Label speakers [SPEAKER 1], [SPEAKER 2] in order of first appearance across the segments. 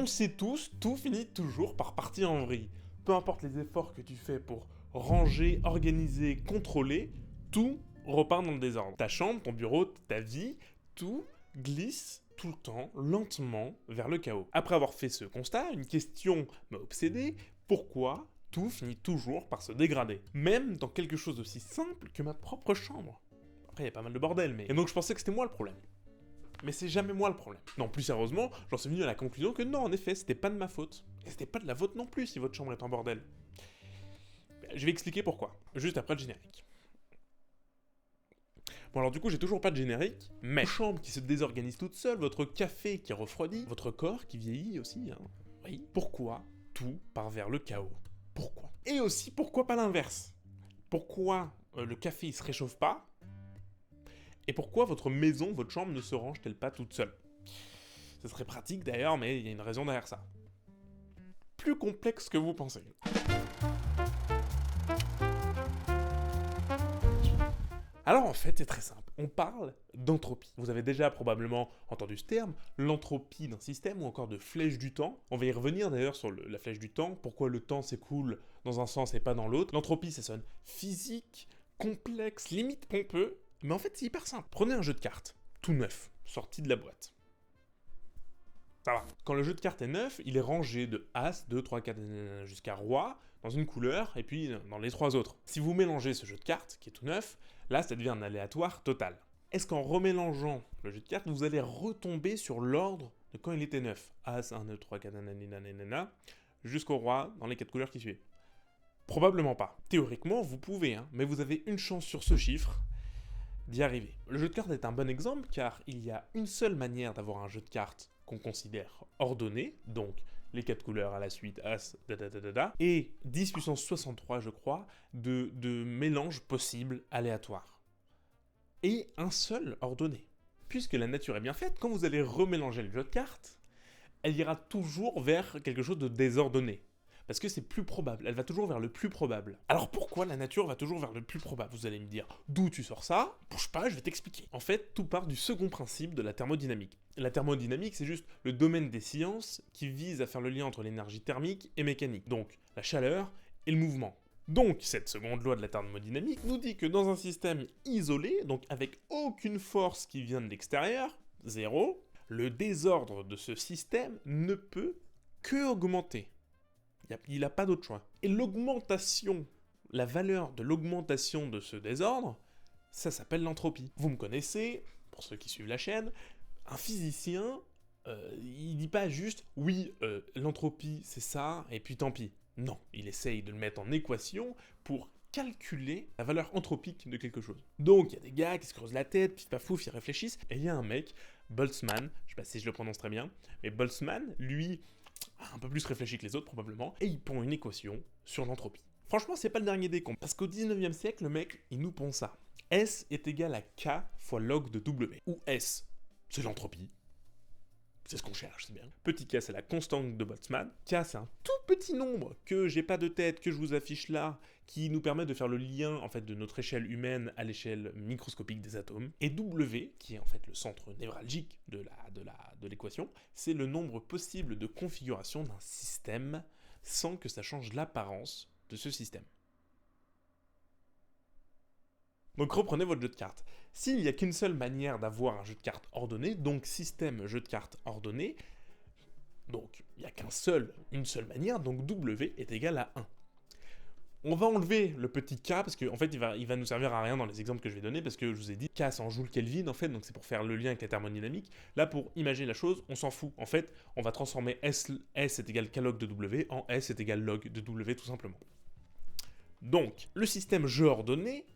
[SPEAKER 1] le sait tous, tout finit toujours par partir en vrille. Peu importe les efforts que tu fais pour ranger, organiser, contrôler, tout repart dans le désordre. Ta chambre, ton bureau, ta vie, tout glisse tout le temps, lentement, vers le chaos. Après avoir fait ce constat, une question m'a obsédé, pourquoi tout finit toujours par se dégrader? Même dans quelque chose d'aussi simple que ma propre chambre. Après, il y a pas mal de bordel, mais... Et donc je pensais que c'était moi le problème. Mais c'est jamais moi le problème. Non, plus sérieusement, j'en suis venu à la conclusion que non, en effet, c'était pas de ma faute. Et c'était pas de la vôtre non plus si votre chambre est en bordel. Je vais expliquer pourquoi, juste après le générique. Bon alors du coup j'ai toujours pas de générique, mais votre chambre qui se désorganise toute seule, votre café qui refroidit, votre corps qui vieillit aussi, hein. Oui. Pourquoi tout part vers le chaos? Pourquoi? Et aussi pourquoi pas l'inverse? Pourquoi le café il se réchauffe pas? Et pourquoi votre maison, votre chambre ne se range-t-elle pas toute seule? Ce serait pratique d'ailleurs, mais il y a une raison derrière ça. Plus complexe que vous pensez. Alors en fait, c'est très simple. On parle d'entropie. Vous avez déjà probablement entendu ce terme, l'entropie d'un système ou encore de flèche du temps. On va y revenir d'ailleurs sur la flèche du temps, pourquoi le temps s'écoule dans un sens et pas dans l'autre. L'entropie, ça sonne physique, complexe, limite pompeux, mais en fait c'est hyper simple. Prenez un jeu de cartes, tout neuf, sorti de la boîte. Ça va. Quand le jeu de cartes est neuf, il est rangé de As, 2, 3, 4, jusqu'à Roi, dans une couleur, et puis dans les trois autres. Si vous mélangez ce jeu de cartes, qui est tout neuf, là ça devient un aléatoire total. Est-ce qu'en remélangeant le jeu de cartes, vous allez retomber sur l'ordre de quand il était neuf? As, 1, 2, 3, 4, nanana, jusqu'au Roi, dans les quatre couleurs qui suivent. Probablement pas. Théoriquement, vous pouvez, hein, mais vous avez une chance sur ce chiffre d'y arriver. Le jeu de cartes est un bon exemple, car il y a une seule manière d'avoir un jeu de cartes qu'on considère ordonné, donc les 4 couleurs à la suite, As, et 10 puissance 63, je crois, de mélanges possibles aléatoires. Et un seul ordonné. Puisque la nature est bien faite, quand vous allez remélanger le jeu de cartes, elle ira toujours vers quelque chose de désordonné. Parce que c'est plus probable, elle va toujours vers le plus probable. Alors pourquoi la nature va toujours vers le plus probable? Vous allez me dire, d'où tu sors ça? Bouge pas, je vais t'expliquer. En fait, tout part du second principe de la thermodynamique. La thermodynamique, c'est juste le domaine des sciences qui vise à faire le lien entre l'énergie thermique et mécanique, donc la chaleur et le mouvement. Donc, cette seconde loi de la thermodynamique nous dit que dans un système isolé, donc avec aucune force qui vient de l'extérieur, zéro, le désordre de ce système ne peut que augmenter. Il n'a pas d'autre choix. Et l'augmentation, la valeur de l'augmentation de ce désordre, ça s'appelle l'entropie. Vous me connaissez, pour ceux qui suivent la chaîne, un physicien, il dit pas juste « oui, l'entropie c'est ça, et puis tant pis ». Non, il essaye de le mettre en équation pour calculer la valeur anthropique de quelque chose. Donc il y a des gars qui se creusent la tête, pif paf pouf, ils réfléchissent, et il y a un mec, Boltzmann, je sais pas si je le prononce très bien, mais Boltzmann, lui, un peu plus réfléchi que les autres probablement, et il pond une équation sur l'entropie. Franchement, c'est pas le dernier des cons, parce qu'au 19e siècle, le mec, il nous pond ça. S est égal à K fois log de W. Où S, c'est l'entropie. C'est ce qu'on cherche, c'est bien. Petit k, c'est la constante de Boltzmann. K, c'est un tout petit nombre que j'ai pas de tête, que je vous affiche là, qui nous permet de faire le lien en fait de notre échelle humaine à l'échelle microscopique des atomes. Et W, qui est en fait le centre névralgique de l'équation, c'est le nombre possible de configurations d'un système sans que ça change l'apparence de ce système. Donc reprenez votre jeu de cartes. S'il n'y a qu'une seule manière d'avoir un jeu de cartes ordonné, donc système jeu de cartes ordonné, donc il n'y a une seule manière, donc W est égal à 1. On va enlever le petit K, parce qu'en fait il va nous servir à rien dans les exemples que je vais donner, parce que je vous ai dit K c'est en joule Kelvin, en fait, donc c'est pour faire le lien avec la thermodynamique. Là, pour imaginer la chose, on s'en fout. En fait, on va transformer S est égal K log de W en S est égal log de W, tout simplement. Donc, le système jeu ordonné,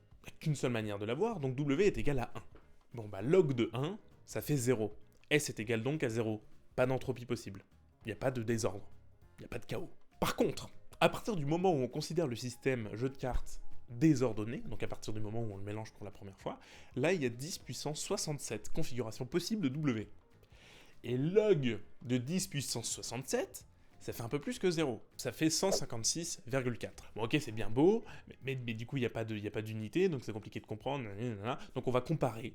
[SPEAKER 1] qu'une seule manière de l'avoir, donc W est égal à 1. Bon bah log de 1, ça fait 0. S est égal donc à 0. Pas d'entropie possible. Il n'y a pas de désordre. Il n'y a pas de chaos. Par contre, à partir du moment où on considère le système jeu de cartes désordonné, donc à partir du moment où on le mélange pour la première fois, là il y a 10 puissance 67 configurations possibles de W. Et log de 10 puissance 67, ça fait un peu plus que 0. Ça fait 156,4. Bon ok, c'est bien beau, mais du coup il n'y a pas d'unité, donc c'est compliqué de comprendre. Donc on va comparer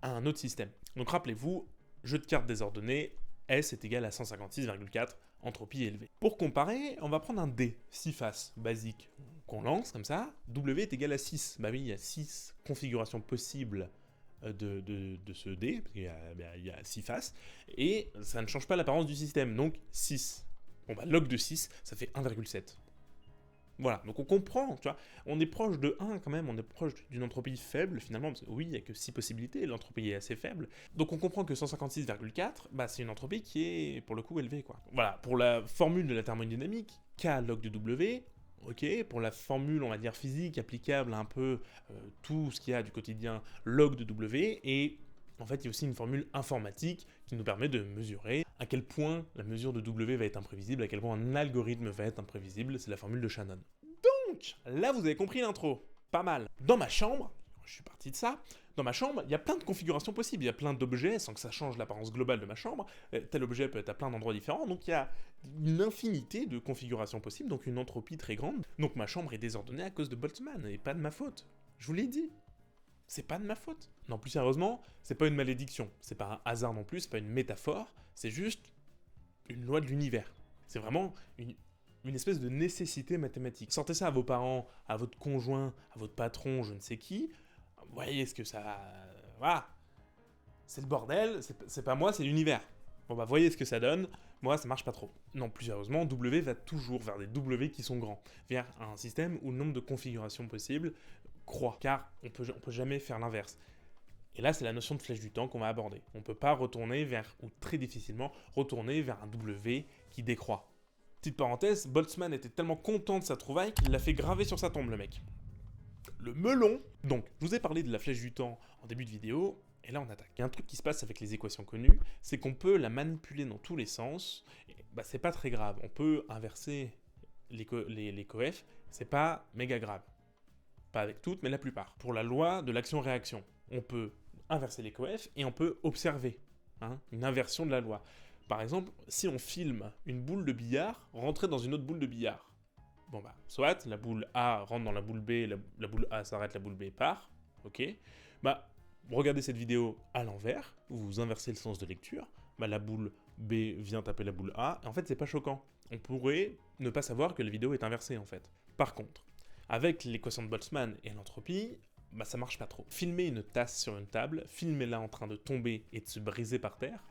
[SPEAKER 1] à un autre système. Donc rappelez-vous, jeu de cartes désordonné, S est égal à 156,4, entropie élevée. Pour comparer, on va prendre un D, 6 faces, basique, qu'on lance comme ça. W est égal à 6. Bah oui, il y a 6 configurations possibles de ce dé, parce qu'il y a 6 faces, et ça ne change pas l'apparence du système, donc 6. Bon bah log de 6, ça fait 1,7. Voilà, donc on comprend, tu vois, on est proche de 1 quand même, on est proche d'une entropie faible finalement, parce que oui, il n'y a que 6 possibilités, l'entropie est assez faible, donc on comprend que 156,4, bah c'est une entropie qui est pour le coup élevée, quoi. Voilà, pour la formule de la thermodynamique, K log de W, ok, pour la formule, on va dire physique, applicable à un peu tout ce qu'il y a du quotidien, log de W, et en fait, il y a aussi une formule informatique qui nous permet de mesurer à quel point la mesure de W va être imprévisible, à quel point un algorithme va être imprévisible, c'est la formule de Shannon. Donc, là vous avez compris l'intro, pas mal. Dans ma chambre, je suis parti de ça, dans ma chambre, il y a plein de configurations possibles, il y a plein d'objets sans que ça change l'apparence globale de ma chambre, tel objet peut être à plein d'endroits différents, donc il y a une infinité de configurations possibles, donc une entropie très grande. Donc ma chambre est désordonnée à cause de Boltzmann, et pas de ma faute. Je vous l'ai dit. C'est pas de ma faute. Non, plus sérieusement, c'est pas une malédiction, c'est pas un hasard non plus, c'est pas une métaphore, c'est juste une loi de l'univers. C'est vraiment une espèce de nécessité mathématique. Sortez ça à vos parents, à votre conjoint, à votre patron, je ne sais qui, vous voyez ce que ça... Voilà. C'est le bordel, c'est pas moi, c'est l'univers. Bon bah voyez ce que ça donne, moi ça marche pas trop. Non, plus sérieusement, W va toujours vers des W qui sont grands, vers un système où le nombre de configurations possibles croît, car on peut jamais faire l'inverse. Et là, c'est la notion de flèche du temps qu'on va aborder. On peut pas retourner vers, ou très difficilement, retourner vers un W qui décroît. Petite parenthèse, Boltzmann était tellement content de sa trouvaille qu'il l'a fait graver sur sa tombe, le mec. Le melon. Donc, je vous ai parlé de la flèche du temps en début de vidéo, et là on attaque. Il y a un truc qui se passe avec les équations connues, c'est qu'on peut la manipuler dans tous les sens, et bah c'est pas très grave. On peut inverser les coefs, c'est pas méga grave. Pas avec toutes, mais la plupart. Pour la loi de l'action-réaction, on peut inverser les coefs et on peut observer une inversion de la loi. Par exemple, si on filme une boule de billard rentrer dans une autre boule de billard, bon bah, soit la boule A rentre dans la boule B, la boule A s'arrête, la boule B part, ok. Bah, regardez cette vidéo à l'envers, vous inversez le sens de lecture, bah la boule B vient taper la boule A, et en fait c'est pas choquant. On pourrait ne pas savoir que la vidéo est inversée en fait. Par contre, avec l'équation de Boltzmann et l'entropie, bah ça marche pas trop. Filmez une tasse sur une table, filmez-la en train de tomber et de se briser par terre,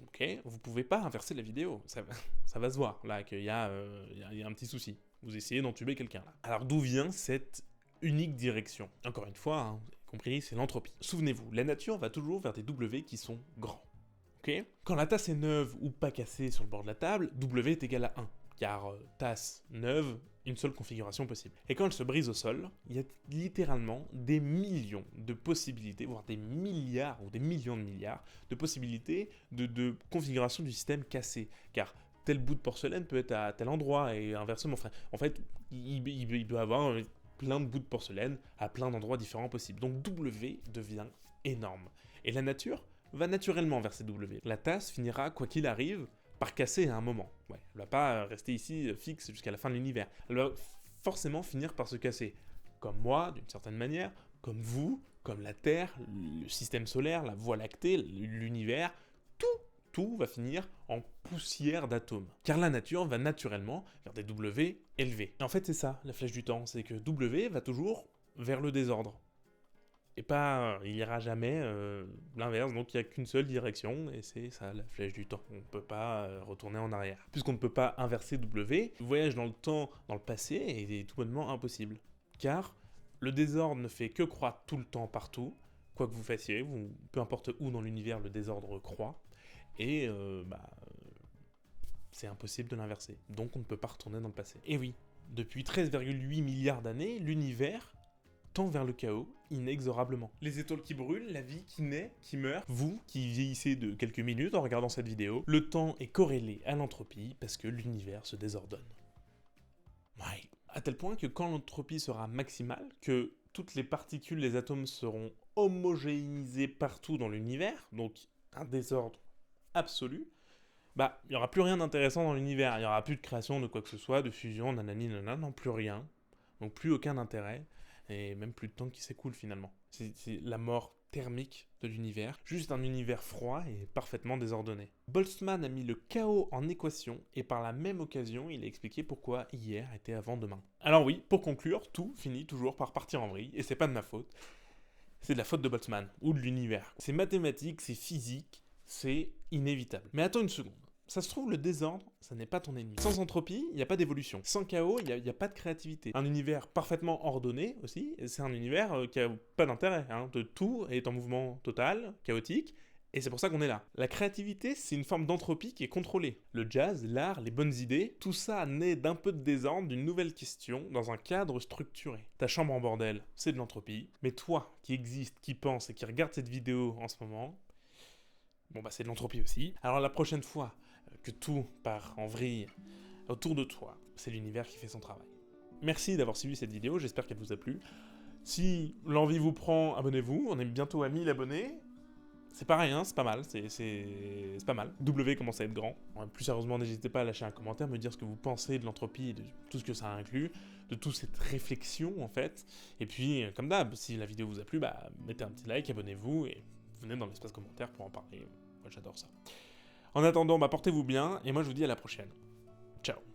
[SPEAKER 1] ok, vous pouvez pas inverser la vidéo, ça va se voir là qu'il y a un petit souci. Vous essayez d'entuber quelqu'un là. Alors d'où vient cette unique direction? Encore une fois, vous avez compris, c'est l'entropie. Souvenez-vous, la nature va toujours vers des W qui sont grands. Ok? Quand la tasse est neuve ou pas cassée sur le bord de la table, W est égal à 1. Car tasse neuve, une seule configuration possible. Et quand elle se brise au sol, il y a littéralement des millions de possibilités, voire des milliards ou des millions de milliards de possibilités de configuration du système cassé. Car tel bout de porcelaine peut être à tel endroit et inversement. En fait, il peut avoir plein de bouts de porcelaine à plein d'endroits différents possibles. Donc W devient énorme. Et la nature va naturellement vers ces W. La tasse finira, quoi qu'il arrive, par casser à un moment. Ouais, elle va pas rester ici fixe jusqu'à la fin de l'univers. Elle va forcément finir par se casser. Comme moi, d'une certaine manière, comme vous, comme la Terre, le système solaire, la Voie lactée, l'univers, tout va finir en poussière d'atomes. Car la nature va naturellement vers des W élevés. Et en fait, c'est ça, la flèche du temps, c'est que W va toujours vers le désordre. Et pas, il ira jamais l'inverse, donc il n'y a qu'une seule direction, et c'est ça, la flèche du temps. On ne peut pas retourner en arrière. Puisqu'on ne peut pas inverser W, le voyage dans le temps, dans le passé, est tout bonnement impossible. Car le désordre ne fait que croître tout le temps partout, quoi que vous fassiez, peu importe où dans l'univers le désordre croît, et c'est impossible de l'inverser. Donc on ne peut pas retourner dans le passé. Et oui, depuis 13,8 milliards d'années, l'univers tend vers le chaos, inexorablement. Les étoiles qui brûlent, la vie qui naît, qui meurt, vous qui vieillissez de quelques minutes en regardant cette vidéo, le temps est corrélé à l'entropie parce que l'univers se désordonne. Ouais. À tel point que quand l'entropie sera maximale, que toutes les particules, les atomes seront homogénéisés partout dans l'univers, donc un désordre absolu, bah, il n'y aura plus rien d'intéressant dans l'univers, il n'y aura plus de création de quoi que ce soit, de fusion, nanani, nanana, non, plus rien, donc plus aucun intérêt, et même plus de temps qui s'écoule finalement. C'est la mort thermique de l'univers, juste un univers froid et parfaitement désordonné. Boltzmann a mis le chaos en équation et par la même occasion, il a expliqué pourquoi hier était avant demain. Alors oui, pour conclure, tout finit toujours par partir en vrille et c'est pas de ma faute. C'est de la faute de Boltzmann ou de l'univers. C'est mathématique, c'est physique, c'est inévitable. Mais attends une seconde. Ça se trouve, le désordre, ça n'est pas ton ennemi. Sans entropie, il n'y a pas d'évolution. Sans chaos, il n'y a pas de créativité. Un univers parfaitement ordonné aussi, c'est un univers qui n'a pas d'intérêt. Tout est en mouvement total, chaotique, et c'est pour ça qu'on est là. La créativité, c'est une forme d'entropie qui est contrôlée. Le jazz, l'art, les bonnes idées, tout ça naît d'un peu de désordre, d'une nouvelle question, dans un cadre structuré. Ta chambre en bordel, c'est de l'entropie, mais toi, qui existe, qui pense et qui regarde cette vidéo en ce moment, bon bah c'est de l'entropie aussi. Alors la prochaine fois que tout part en vrille autour de toi, c'est l'univers qui fait son travail. Merci d'avoir suivi cette vidéo, j'espère qu'elle vous a plu. Si l'envie vous prend, abonnez-vous, on est bientôt à 1000 abonnés. C'est pareil, hein, c'est pas mal, c'est pas mal. W commence à être grand. Plus sérieusement, n'hésitez pas à lâcher un commentaire, me dire ce que vous pensez de l'entropie et de tout ce que ça inclut, de toute cette réflexion en fait. Et puis, comme d'hab, si la vidéo vous a plu, bah mettez un petit like, abonnez-vous et venez dans l'espace commentaire pour en parler. Moi j'adore ça. En attendant, bah portez-vous bien et moi je vous dis à la prochaine. Ciao.